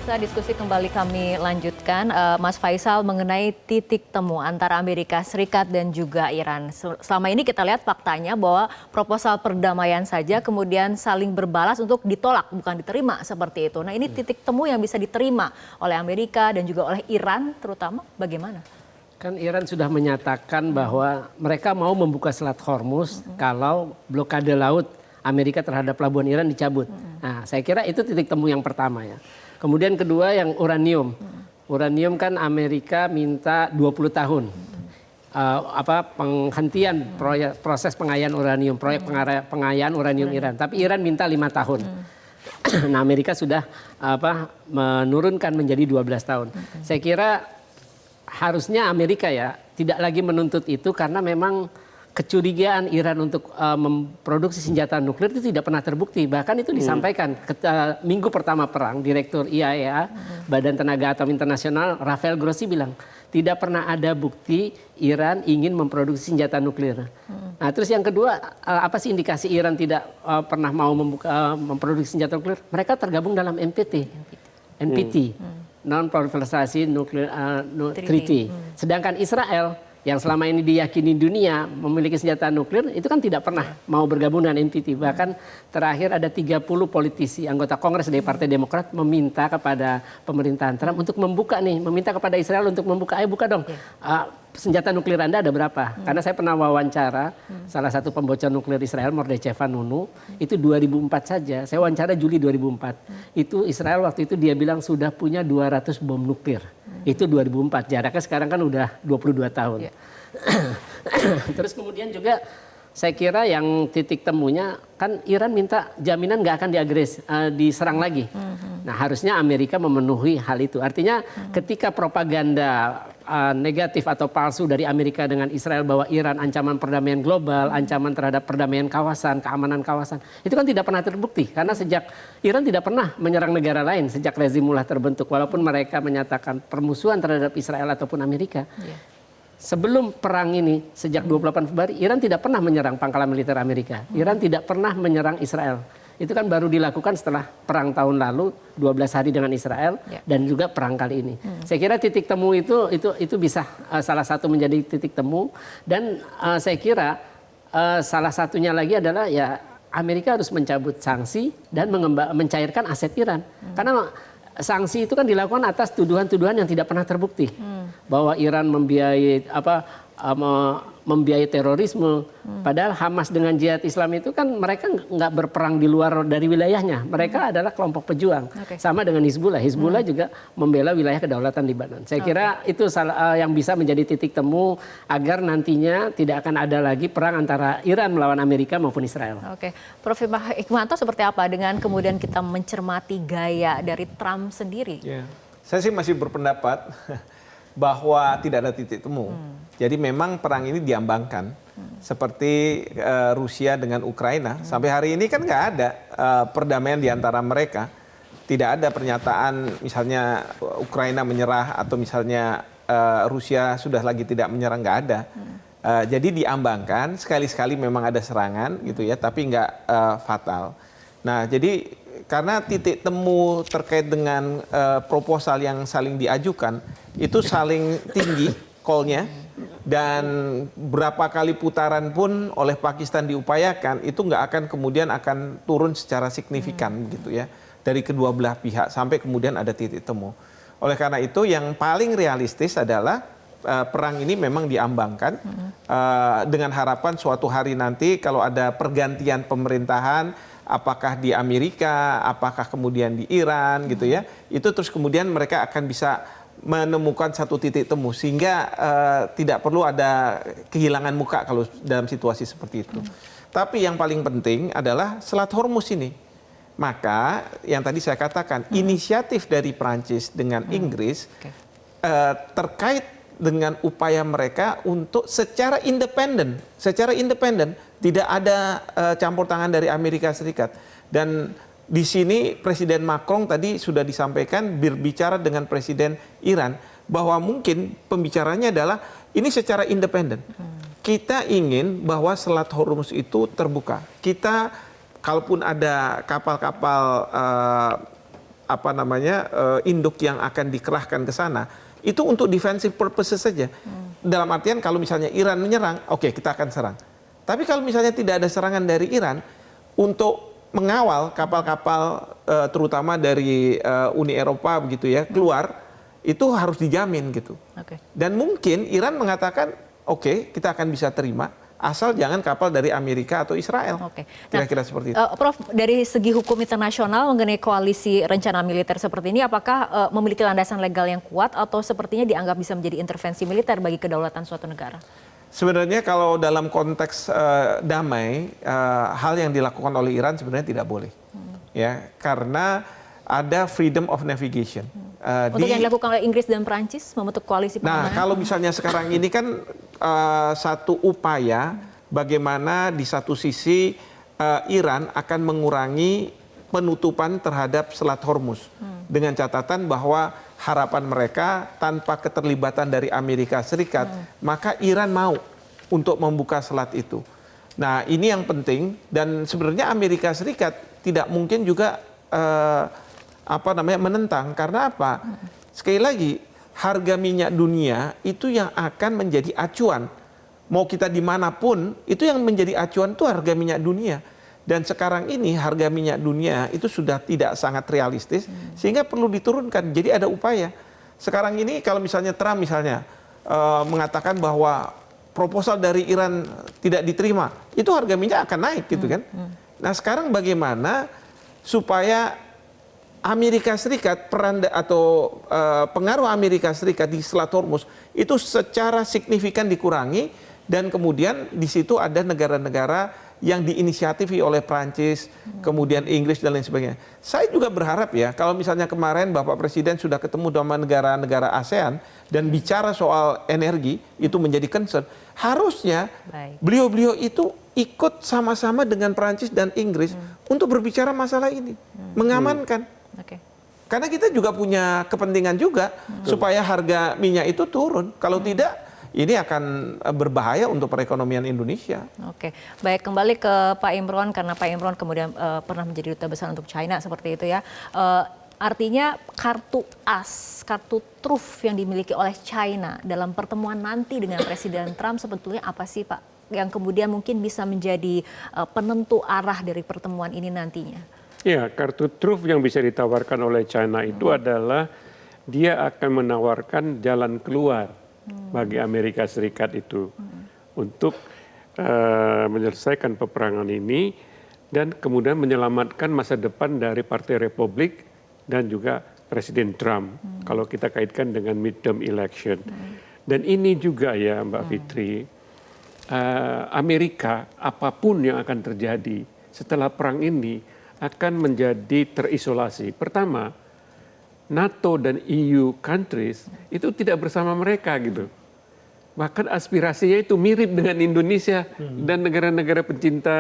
Pemirsa, diskusi kembali kami lanjutkan. Mas Faisal, mengenai titik temu antara Amerika Serikat dan juga Iran. Selama ini kita lihat faktanya bahwa proposal perdamaian saja kemudian saling berbalas untuk ditolak, bukan diterima seperti itu. Nah, ini titik temu yang bisa diterima oleh Amerika dan juga oleh Iran terutama bagaimana? Kan Iran sudah menyatakan bahwa mereka mau membuka Selat Hormuz kalau blokade laut Amerika terhadap pelabuhan Iran dicabut. Nah, saya kira itu titik temu yang pertama ya. Kemudian kedua yang uranium. Uranium kan Amerika minta 20 tahun. Penghentian proses pengayaan uranium, proyek pengayaan uranium Iran. Tapi Iran minta 5 tahun. Nah, Amerika sudah menurunkan menjadi 12 tahun. Saya kira harusnya Amerika ya tidak lagi menuntut itu karena memang kecurigaan Iran untuk memproduksi senjata nuklir itu tidak pernah terbukti. Bahkan itu disampaikan minggu pertama perang, Direktur IAEA, Badan Tenaga Atom Internasional, Rafael Grossi bilang, tidak pernah ada bukti Iran ingin memproduksi senjata nuklir. Nah, terus yang kedua, apa sih indikasi Iran tidak pernah mau memproduksi senjata nuklir? Mereka tergabung dalam NPT, Non-Proliferation Nuclear Treaty. Sedangkan Israel yang selama ini diyakini dunia memiliki senjata nuklir itu kan tidak pernah mau bergabung dengan NPT. Bahkan terakhir ada 30 politisi anggota Kongres dari Partai Demokrat meminta kepada pemerintahan Trump untuk meminta kepada Israel untuk membuka, ayo buka dong senjata nuklir Anda ada berapa? Karena saya pernah wawancara salah satu pembocor nuklir Israel, Mordechai Vanunu, itu 2004 saja. Saya wawancara Juli 2004. Itu Israel waktu itu dia bilang sudah punya 200 bom nuklir. Itu 2004, jaraknya sekarang kan udah 22 tahun. Terus kemudian juga saya kira yang titik temunya kan Iran minta jaminan nggak akan diserang lagi. Nah, harusnya Amerika memenuhi hal itu. Artinya ketika propaganda negatif atau palsu dari Amerika dengan Israel bahwa Iran ancaman perdamaian global, ancaman terhadap perdamaian kawasan, keamanan kawasan, itu kan tidak pernah terbukti. Karena sejak Iran tidak pernah menyerang negara lain sejak rezim mulai terbentuk. Walaupun mereka menyatakan permusuhan terhadap Israel ataupun Amerika. Sebelum perang ini, sejak 28 Februari, Iran tidak pernah menyerang pangkalan militer Amerika. Iran tidak pernah menyerang Israel. Itu kan baru dilakukan setelah perang tahun lalu, 12 hari dengan Israel, dan juga perang kali ini. Saya kira titik temu itu bisa salah satu menjadi titik temu. Dan saya kira salah satunya lagi adalah ya Amerika harus mencabut sanksi dan mencairkan aset Iran. Karena sanksi itu kan dilakukan atas tuduhan-tuduhan yang tidak pernah terbukti. Bahwa Iran membiayai terorisme. Padahal Hamas dengan Jihad Islam itu kan mereka nggak berperang di luar dari wilayahnya. Mereka adalah kelompok pejuang. Sama dengan Hizbullah. Hizbullah juga membela wilayah kedaulatan Lebanon. Saya kira itu yang bisa menjadi titik temu agar nantinya tidak akan ada lagi perang antara Iran melawan Amerika maupun Israel. Prof. Hikmanto, seperti apa dengan kemudian kita mencermati gaya dari Trump sendiri? Saya sih masih berpendapat bahwa tidak ada titik temu. Jadi memang perang ini diambangkan. Seperti Rusia dengan Ukraina. Sampai hari ini kan nggak ada perdamaian di antara mereka. Tidak ada pernyataan misalnya Ukraina menyerah atau misalnya Rusia sudah lagi tidak menyerah, nggak ada. Jadi diambangkan, sekali-sekali memang ada serangan gitu ya, tapi nggak fatal. Nah, jadi karena titik temu terkait dengan proposal yang saling diajukan itu saling tinggi call-nya, dan berapa kali putaran pun oleh Pakistan diupayakan itu nggak akan kemudian akan turun secara signifikan gitu ya dari kedua belah pihak sampai kemudian ada titik temu. Oleh karena itu yang paling realistis adalah perang ini memang diambangkan dengan harapan suatu hari nanti kalau ada pergantian pemerintahan, apakah di Amerika, apakah kemudian di Iran gitu ya, itu terus kemudian mereka akan bisa menemukan satu titik temu sehingga tidak perlu ada kehilangan muka kalau dalam situasi seperti itu. Tapi yang paling penting adalah Selat Hormuz ini. Maka yang tadi saya katakan inisiatif dari Prancis dengan Inggris terkait dengan upaya mereka untuk secara independen tidak ada campur tangan dari Amerika Serikat. Dan di sini Presiden Macron tadi sudah disampaikan berbicara dengan Presiden Iran bahwa mungkin pembicaranya adalah ini secara independen. Kita ingin bahwa Selat Hormuz itu terbuka. Kita kalaupun ada kapal-kapal induk yang akan dikerahkan ke sana itu untuk defensive purposes saja. Dalam artian kalau misalnya Iran menyerang, oke, kita akan serang. Tapi kalau misalnya tidak ada serangan dari Iran, untuk mengawal kapal-kapal terutama dari Uni Eropa begitu ya keluar, itu harus dijamin gitu. Dan mungkin Iran mengatakan, oke, kita akan bisa terima, asal jangan kapal dari Amerika atau Israel. Kira-kira seperti itu. Prof, dari segi hukum internasional mengenai koalisi rencana militer seperti ini, apakah memiliki landasan legal yang kuat atau sepertinya dianggap bisa menjadi intervensi militer bagi kedaulatan suatu negara? Sebenarnya kalau dalam konteks damai, hal yang dilakukan oleh Iran sebenarnya tidak boleh, ya, karena ada freedom of navigation. Untuk yang dilakukan oleh Inggris dan Perancis membentuk koalisi pengamanan. Nah, kalau misalnya sekarang ini kan satu upaya bagaimana di satu sisi Iran akan mengurangi penutupan terhadap Selat Hormuz dengan catatan bahwa harapan mereka tanpa keterlibatan dari Amerika Serikat, maka Iran mau untuk membuka selat itu. Nah, ini yang penting dan sebenarnya Amerika Serikat tidak mungkin juga menentang karena apa? Sekali lagi, harga minyak dunia itu yang akan menjadi acuan. Mau kita dimanapun, itu yang menjadi acuan itu harga minyak dunia. Dan sekarang ini harga minyak dunia itu sudah tidak sangat realistis, sehingga perlu diturunkan. Jadi ada upaya. Sekarang ini kalau misalnya Trump mengatakan bahwa proposal dari Iran tidak diterima, itu harga minyak akan naik gitu kan. Nah sekarang bagaimana supaya Amerika Serikat pengaruh Amerika Serikat di Selat Hormuz itu secara signifikan dikurangi dan kemudian di situ ada negara-negara yang diinisiatifi oleh Prancis, kemudian Inggris dan lain sebagainya. Saya juga berharap ya kalau misalnya kemarin Bapak Presiden sudah ketemu dengan negara-negara ASEAN dan bicara soal energi itu menjadi concern, harusnya beliau-beliau itu ikut sama-sama dengan Prancis dan Inggris untuk berbicara masalah ini, mengamankan. Karena kita juga punya kepentingan juga supaya harga minyak itu turun. Kalau tidak, ini akan berbahaya untuk perekonomian Indonesia. Baik, kembali ke Pak Imron karena Pak Imron kemudian pernah menjadi duta besar untuk China seperti itu ya. Artinya kartu as, kartu truf yang dimiliki oleh China dalam pertemuan nanti dengan Presiden Trump sebetulnya apa sih Pak? Yang kemudian mungkin bisa menjadi penentu arah dari pertemuan ini nantinya. Ya, kartu truf yang bisa ditawarkan oleh China itu adalah dia akan menawarkan jalan keluar bagi Amerika Serikat itu untuk menyelesaikan peperangan ini dan kemudian menyelamatkan masa depan dari Partai Republik dan juga Presiden Trump kalau kita kaitkan dengan midterm election. Dan ini juga ya Mbak Fitri, Amerika apapun yang akan terjadi setelah perang ini akan menjadi terisolasi. Pertama, NATO dan EU countries itu tidak bersama mereka gitu. Bahkan aspirasinya itu mirip dengan Indonesia dan negara-negara pencinta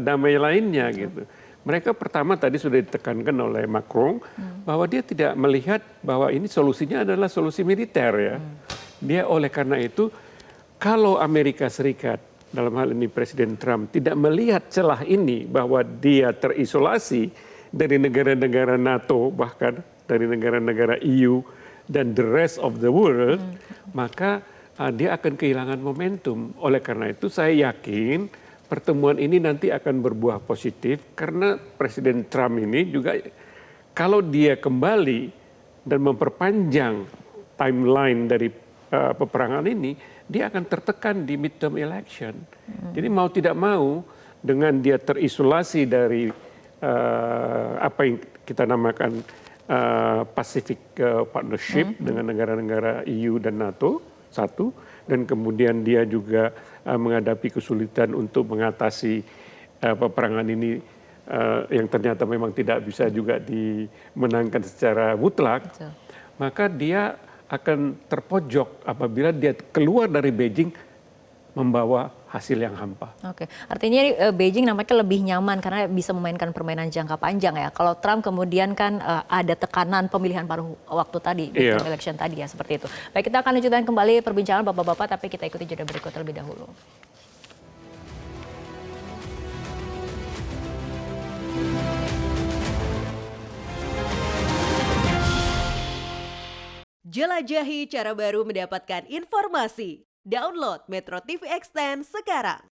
damai lainnya gitu. Mereka pertama tadi sudah ditekankan oleh Macron bahwa dia tidak melihat bahwa ini solusinya adalah solusi militer ya. Dia oleh karena itu kalau Amerika Serikat dalam hal ini Presiden Trump tidak melihat celah ini bahwa dia terisolasi dari negara-negara NATO bahkan dari negara-negara EU dan the rest of the world, maka dia akan kehilangan momentum. Oleh karena itu saya yakin pertemuan ini nanti akan berbuah positif karena Presiden Trump ini juga kalau dia kembali dan memperpanjang timeline dari peperangan ini, dia akan tertekan di midterm election. Jadi mau tidak mau dengan dia terisolasi dari apa yang kita namakan Pacific Partnership dengan negara-negara EU dan NATO, satu, dan kemudian dia juga menghadapi kesulitan untuk mengatasi peperangan ini yang ternyata memang tidak bisa juga dimenangkan secara mutlak, maka dia akan terpojok apabila dia keluar dari Beijing membawa hasil yang hampa. Artinya Beijing nampaknya lebih nyaman karena bisa memainkan permainan jangka panjang ya. Kalau Trump kemudian kan ada tekanan pemilihan paruh waktu tadi, election tadi ya seperti itu. Baik, kita akan lanjutkan kembali perbincangan Bapak-Bapak, tapi kita ikuti jeda berikut terlebih dahulu. Jelajahi cara baru mendapatkan informasi. Download Metro TV Extend sekarang.